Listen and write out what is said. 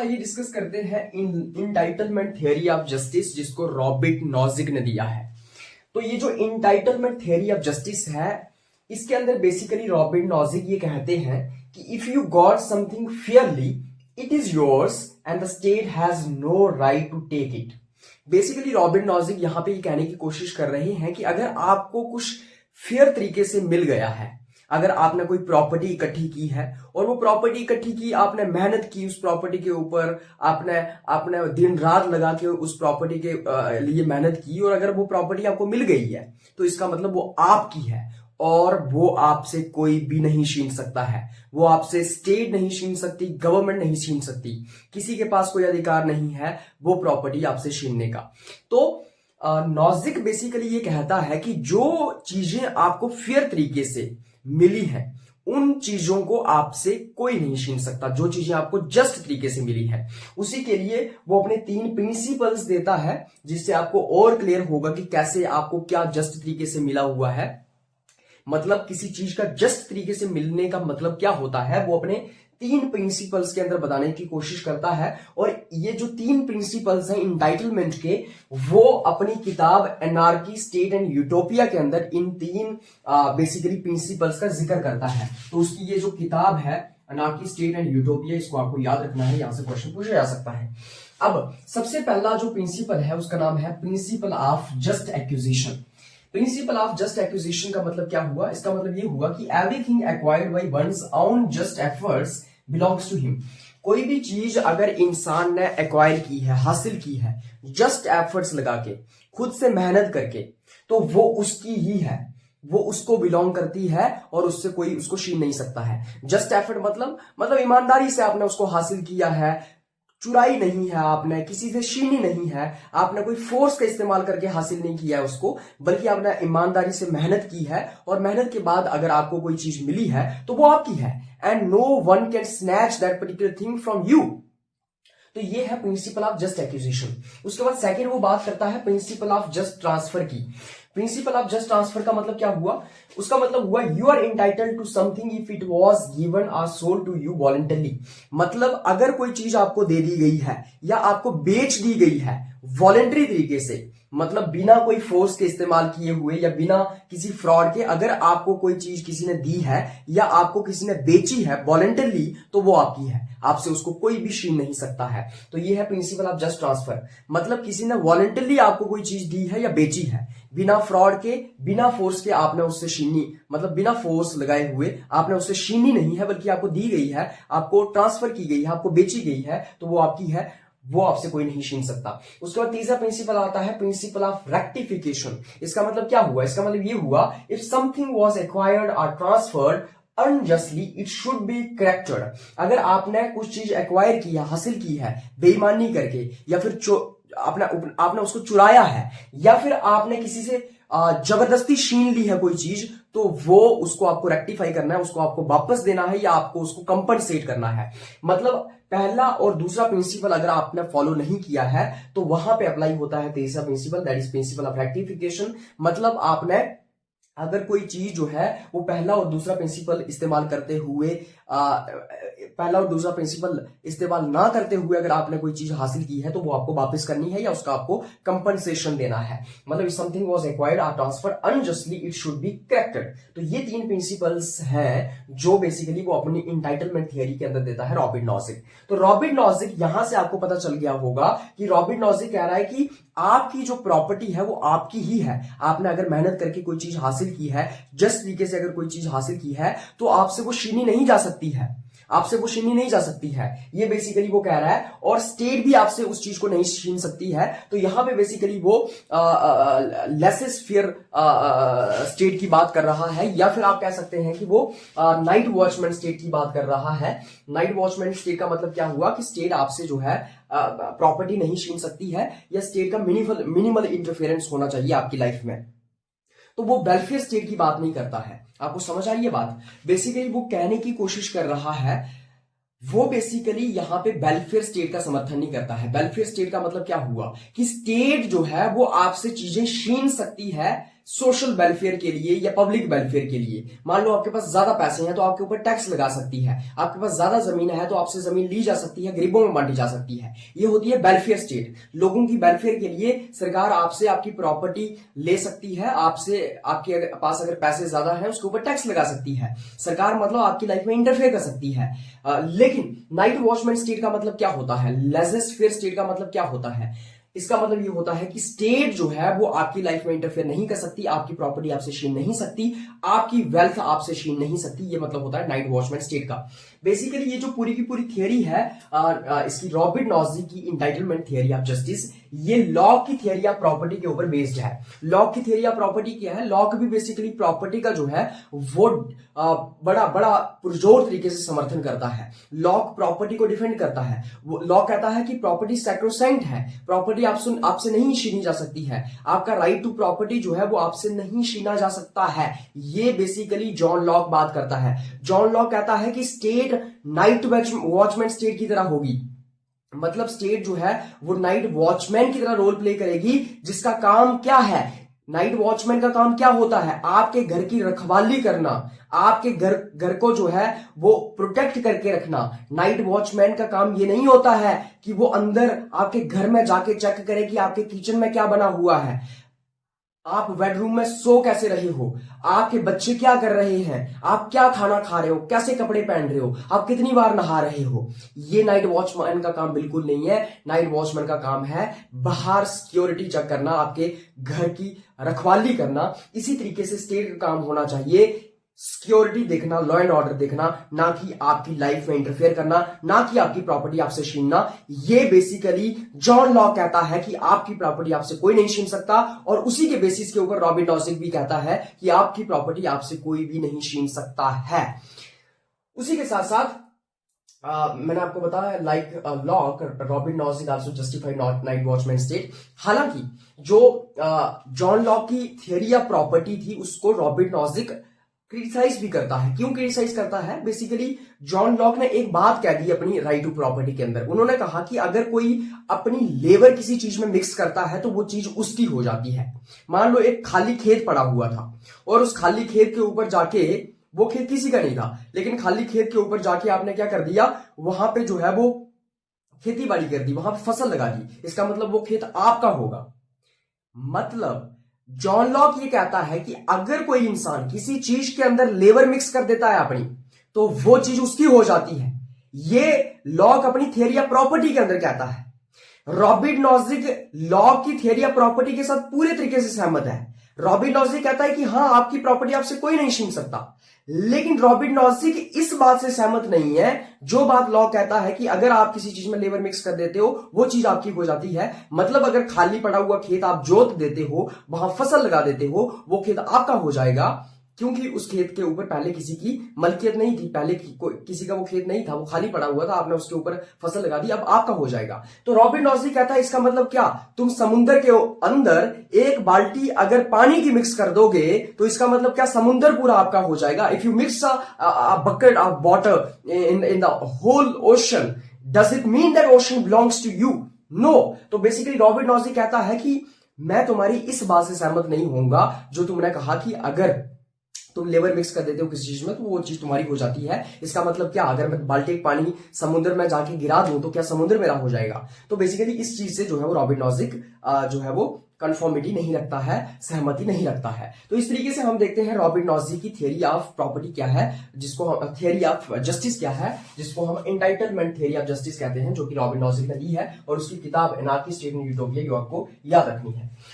आइए डिस्कस करते हैं इंटाइटलमेंट थियरी ऑफ जस्टिस, जिसको रॉबर्ट नॉजिक ने दिया है। तो ये जो इंटाइटलमेंट थियरी ऑफ जस्टिस है, इसके अंदर बेसिकली रॉबर्ट नॉजिक ये कहते हैं कि if you got something fairly it is yours and the state has no right to take it. Basically Robert Nozick यहां पे ये कहने की कोशिश कर रहे हैं कि अगर आपको कुछ फेयर तरीके से मिल गया है, अगर आपने कोई प्रॉपर्टी इकट्ठी की है और वो प्रॉपर्टी इकट्ठी की, आपने मेहनत की उस प्रॉपर्टी के ऊपर, आपने आपने दिन रात लगा के उस प्रॉपर्टी के लिए मेहनत की, और अगर वो प्रॉपर्टी आपको मिल गई है तो इसका मतलब वो आपकी है और वो आपसे कोई भी नहीं छीन सकता है। वो आपसे स्टेट नहीं छीन सकती, गवर्नमेंट नहीं छीन सकती, किसी के पास कोई अधिकार नहीं है वो प्रॉपर्टी आपसे छीनने का। तो नॉजिक बेसिकली ये कहता है कि जो चीजें आपको फेयर तरीके से मिली है उन चीजों को आपसे कोई नहीं छीन सकता। जो चीजें आपको जस्ट तरीके से मिली है, उसी के लिए वो अपने 3 प्रिंसिपल्स देता है, जिससे आपको और क्लियर होगा कि कैसे आपको क्या जस्ट तरीके से मिला हुआ है। मतलब किसी चीज का जस्ट तरीके से मिलने का मतलब क्या होता है, वो अपने 3 प्रिंसिपल्स के अंदर बताने की कोशिश करता है। और ये जो 3 प्रिंसिपल्स हैं इंटाइटलमेंट के, वो अपनी किताब एनार्की, स्टेट एंड यूटोपिया के अंदर इन 3 बेसिकली प्रिंसिपल्स का जिक्र करता है। तो उसकी ये जो किताब है एनार्की, स्टेट एंड यूटोपिया, इसको आपको याद रखना है, यहां से क्वेश्चन पूछा जा सकता है। अब सबसे पहला जो प्रिंसिपल है उसका नाम है principle of just acquisition. Principle of just acquisition का मतलब क्या हुआ? इसका मतलब ये हुआ कि everything acquired by one's own just efforts belongs to him. कोई भी चीज अगर इंसान ने एक्वायर की है, हासिल की है जस्ट एफर्ट्स लगा के, खुद से मेहनत करके, तो वो उसकी ही है, वो उसको बिलोंग करती है और उससे कोई उसको छीन नहीं सकता है। जस्ट एफर्ट मतलब ईमानदारी से आपने उसको हासिल किया है, चुराई नहीं है आपने, किसी से छीनी नहीं है, आपने कोई फोर्स का इस्तेमाल करके हासिल नहीं किया है उसको, बल्कि आपने ईमानदारी से मेहनत की है, और मेहनत के बाद अगर आपको कोई चीज मिली है तो वो आपकी है। And no one can snatch that particular thing from you. तो ये है प्रिंसिपल ऑफ जस्ट एक्विजिशन। उसके बाद सेकंड वो बात करता है प्रिंसिपल ऑफ जस्ट ट्रांसफर की। प्रिंसिपल ऑफ जस्ट ट्रांसफर का मतलब क्या हुआ? उसका मतलब हुआ you are entitled to something if it was given और सोल्ड टू यू वॉलंटरली। मतलब अगर कोई चीज आपको दे दी गई है या आपको बेच दी गई है वॉलंटरी तरीके से, मतलब बिना कोई फोर्स के इस्तेमाल किए हुए या बिना किसी फ्रॉड के, अगर आपको कोई चीज किसी ने दी है या आपको किसी ने बेची है वॉलंटरली, तो वो आपकी है, आपसे उसको कोई भी छीन नहीं सकता है। तो ये है प्रिंसिपल ऑफ जस्ट ट्रांसफर। मतलब किसी ने वॉलंटरली आपको कोई चीज दी है या बेची है, बिना फ्रॉड के, बिना फोर्स के आपने उससे छीनी, मतलब बिना फोर्स लगाए हुए आपने उससे छीनी नहीं है, बल्कि आपको दी गई है, आपको ट्रांसफर की गई है, आपको बेची गई है, तो वो आपकी है, वो आपसे कोई नहीं छीन सकता। उसके बाद तीसरा प्रिंसिपल आता है प्रिंसिपल ऑफ रेक्टिफिकेशन। इसका मतलब क्या हुआ? इसका मतलब ये हुआ इफ समथिंग वाज एक्वायर्ड और transferred unjustly it should be corrected. अगर आपने कुछ चीज एक्वायर की है, हासिल की है बेईमानी करके, या फिर आपने उसको चुराया है, या फिर आपने किसी से जबरदस्ती छीन ली है कोई चीज, तो वो उसको आपको रेक्टिफाई करना है, उसको आपको वापस देना है, या आपको उसको कंपनसेट करना है। मतलब पहला और दूसरा प्रिंसिपल अगर आपने फॉलो नहीं किया है तो वहां पे अप्लाई होता है तीसरा principle, that is principle of rectification. मतलब आपने अगर कोई चीज जो है वो पहला और दूसरा प्रिंसिपल इस्तेमाल करते हुए, पहला और दूसरा प्रिंसिपल इस्तेमाल ना करते हुए अगर आपने कोई चीज हासिल की है, तो वो आपको वापस करनी है या उसका आपको कंपनसेशन देना है। मतलब इफ समथिंग वाज एक्वायर्ड और transfer unjustly it should be corrected. तो ये 3 प्रिंसिपल्स हैं जो बेसिकली वो अपनी इंटाइटलमेंट थियरी के अंदर देता है रॉबर्ट नॉजिक। तो रॉबर्ट नॉजिक, यहां से आपको पता चल गया होगा कि रॉबर्ट नॉजिक कह रहा है कि आपकी जो प्रॉपर्टी है वो आपकी ही है। आपने अगर मेहनत करके कोई चीज हासिल की है, जस्ट तरीके से अगर कोई चीज हासिल की है, तो आपसे वो छीनी नहीं जा सकती है, आपसे वो छीनी नहीं जा सकती है, ये बेसिकली वो कह रहा है। और स्टेट भी आपसे उस चीज को नहीं छीन सकती है। तो यहां पे बेसिकली वो लेसेस फेयर स्टेट की बात कर रहा है, या फिर आप कह सकते हैं कि वो नाइट वॉचमैन स्टेट की बात कर रहा है। नाइट वॉचमैन स्टेट का मतलब क्या हुआ कि स्टेट आपसे जो है प्रॉपर्टी नहीं छीन सकती है, या स्टेट का मिनिमल इंटरफेरेंस होना चाहिए आपकी लाइफ में। तो वो वेलफेयर स्टेट की बात नहीं करता है। आपको समझ आई ये बात? बेसिकली वो कहने की कोशिश कर रहा है, वो बेसिकली यहां पे वेलफेयर स्टेट का समर्थन नहीं करता है। वेलफेयर स्टेट का मतलब क्या हुआ कि स्टेट जो है वो आपसे चीजें छीन सकती है सोशल वेलफेयर के लिए या पब्लिक वेलफेयर के लिए। मान लो आपके पास ज्यादा पैसे हैं तो आपके ऊपर टैक्स लगा सकती है, आपके पास ज्यादा जमीन है तो आपसे जमीन ली जा सकती है, गरीबों में बांटी जा सकती है। ये होती है वेलफेयर स्टेट। लोगों की वेलफेयर के लिए सरकार आपसे आपकी प्रॉपर्टी ले सकती है, आपसे आपके पास अगर पैसे ज्यादा है उसके ऊपर टैक्स लगा सकती है सरकार, मतलब आपकी लाइफ में इंटरफेयर कर सकती है। लेकिन नाइट वॉचमैन स्टेट का मतलब क्या होता है, लेजर फेयर स्टेट का मतलब क्या होता है? इसका मतलब ये होता है कि स्टेट जो है वो आपकी लाइफ में इंटरफेयर नहीं कर सकती, आपकी प्रॉपर्टी आपसे छीन नहीं सकती, आपकी वेल्थ आपसे छीन नहीं सकती। ये मतलब होता है नाइट वॉचमैन स्टेट का। बेसिकली ये जो पूरी की पूरी थियरी है इसकी रॉबर्ट नॉजी की इंटाइटलमेंट थियरी ऑफ जस्टिस, ये लॉ की थियरी ऑफ प्रॉपर्टी के ऊपर बेस्ड है। लॉ की थियरी ऑफ प्रॉपर्टी क्या है? लॉ भी बेसिकली प्रॉपर्टी का जो है वो बड़ा बड़ा पुरजोर तरीके से समर्थन करता है। लॉ प्रॉपर्टी को डिफेंड करता है। वो लॉ कहता है कि प्रॉपर्टी सैक्रोसेंट है, प्रॉपर्टी आपसे नहीं छीनी जा सकती है, आपका राइट टू प्रॉपर्टी जो है वो आपसे नहीं छीना जा सकता है। ये बेसिकली जॉन लॉक बात करता है। जॉन लॉक कहता है कि स्टेट नाइट वॉचमैन स्टेट की तरह होगी, मतलब स्टेट जो है वो नाइट वॉचमैन की तरह रोल प्ले करेगी, जिसका काम क्या है? नाइट वॉचमैन का काम क्या होता है? आपके घर की रखवाली करना, आपके घर को जो है वो प्रोटेक्ट करके रखना। नाइट वॉचमैन का काम ये नहीं होता है कि वो अंदर आपके घर में जाके चेक करे कि आपके किचन में क्या बना हुआ है, आप बेडरूम में सो कैसे रहे हो, आपके बच्चे क्या कर रहे हैं, आप क्या खाना खा रहे हो, कैसे कपड़े पहन रहे हो, आप कितनी बार नहा रहे हो। ये नाइट वॉचमैन का काम बिल्कुल नहीं है। नाइट वॉचमैन का काम है बाहर सिक्योरिटी चेक करना, आपके घर की रखवाली करना। इसी तरीके से स्टेट का काम होना चाहिए सिक्योरिटी देखना, लॉ एंड ऑर्डर देखना, ना कि आपकी लाइफ में इंटरफेयर करना, ना कि आपकी प्रॉपर्टी आपसे छीनना। ये बेसिकली जॉन लॉ कहता है कि आपकी प्रॉपर्टी आपसे कोई नहीं छीन सकता, और उसी के बेसिस के ऊपर रॉबर्ट नॉजिक भी कहता है कि आपकी प्रॉपर्टी आपसे कोई भी नहीं छीन सकता है। उसी के साथ साथ मैंने आपको बताया like law Robert Nozick also justified night watchman state. हालांकि जो जॉन लॉ की थियरी ऑफ प्रॉपर्टी थी उसको रॉबर्ट नॉजिक क्रिटिसाइज भी करता है। क्यों क्रिटिसाइज करता है? बेसिकली जॉन लॉक ने एक बात कह दी अपनी राइट टू प्रॉपर्टी के अंदर। उन्होंने कहा कि अगर कोई अपनी लेबर किसी चीज में मिक्स करता है तो वो चीज उसकी हो जाती है। मान लो एक खाली खेत पड़ा हुआ था और उस खाली खेत के ऊपर जाके, वो खेत किसी का नहीं था, लेकिन खाली खेत के ऊपर जाके आपने क्या कर दिया, वहां पे जो है वो खेती बाड़ी कर दी, वहां पे फसल लगा दी। इसका मतलब वो खेत आपका होगा। मतलब जॉन लॉक ये कहता है कि अगर कोई इंसान किसी चीज के अंदर लेबर मिक्स कर देता है अपनी, तो वो चीज उसकी हो जाती है। ये लॉक अपनी थियरी ऑफ प्रॉपर्टी के अंदर कहता है। रॉबर्ट नॉजिक लॉक की थियरी ऑफ प्रॉपर्टी के साथ पूरे तरीके से सहमत है। रॉबर्ट नॉजिक कहता है कि हां, आपकी प्रॉपर्टी आपसे कोई नहीं छीन सकता, लेकिन रॉबर्ट नॉजिक इस बात से सहमत नहीं है जो बात लॉ कहता है कि अगर आप किसी चीज में लेबर मिक्स कर देते हो वो चीज आपकी हो जाती है। मतलब अगर खाली पड़ा हुआ खेत आप जोत देते हो, वहां फसल लगा देते हो, वो खेत आपका हो जाएगा, क्योंकि उस खेत के ऊपर पहले किसी की मलकियत नहीं थी, पहले किसी का वो खेत नहीं था, वो खाली पड़ा हुआ था, आपने उसके ऊपर फसल लगा दी, अब आपका हो जाएगा। तो रॉबर्ट नॉजिक कहता है इसका मतलब क्या? तुम समुद्र के अंदर एक बाल्टी अगर पानी की मिक्स कर दोगे तो इसका मतलब क्या? समुद्र पूरा आपका हो जाएगा। If you mix a bucket of water in the whole ocean, does it mean that ocean belongs to you? No. तो बेसिकली रॉबर्ट नॉजिक कहता है कि मैं तुम्हारी इस बात से सहमत नहीं होऊंगा जो तुमने कहा कि अगर तुम लेबर मिक्स कर देते हो किसी चीज में तो वो चीज तुम्हारी हो जाती है। इसका मतलब क्या? अगर मैं बाल्टी पानी समुद्र में जाके गिरा दूं तो क्या समुद्र मेरा हो जाएगा? तो बेसिकली इस चीज से जो है वो रॉबर्ट नॉजिक जो है वो कंफर्मिटी नहीं रखता है, सहमति नहीं रखता है। तो इस तरीके से हम देखते हैं रॉबर्ट नॉजिक की थियरी ऑफ प्रॉपर्टी क्या है, जिसको हम थियरी ऑफ जस्टिस क्या है, जिसको हम एंटाइटलमेंट थियरी ऑफ जस्टिस कहते हैं, जो कि रॉबर्ट नॉजिक ने दी है, और उसकी किताब एनार्की स्टेट इन यूटोपिया, ये आपको याद रखनी है।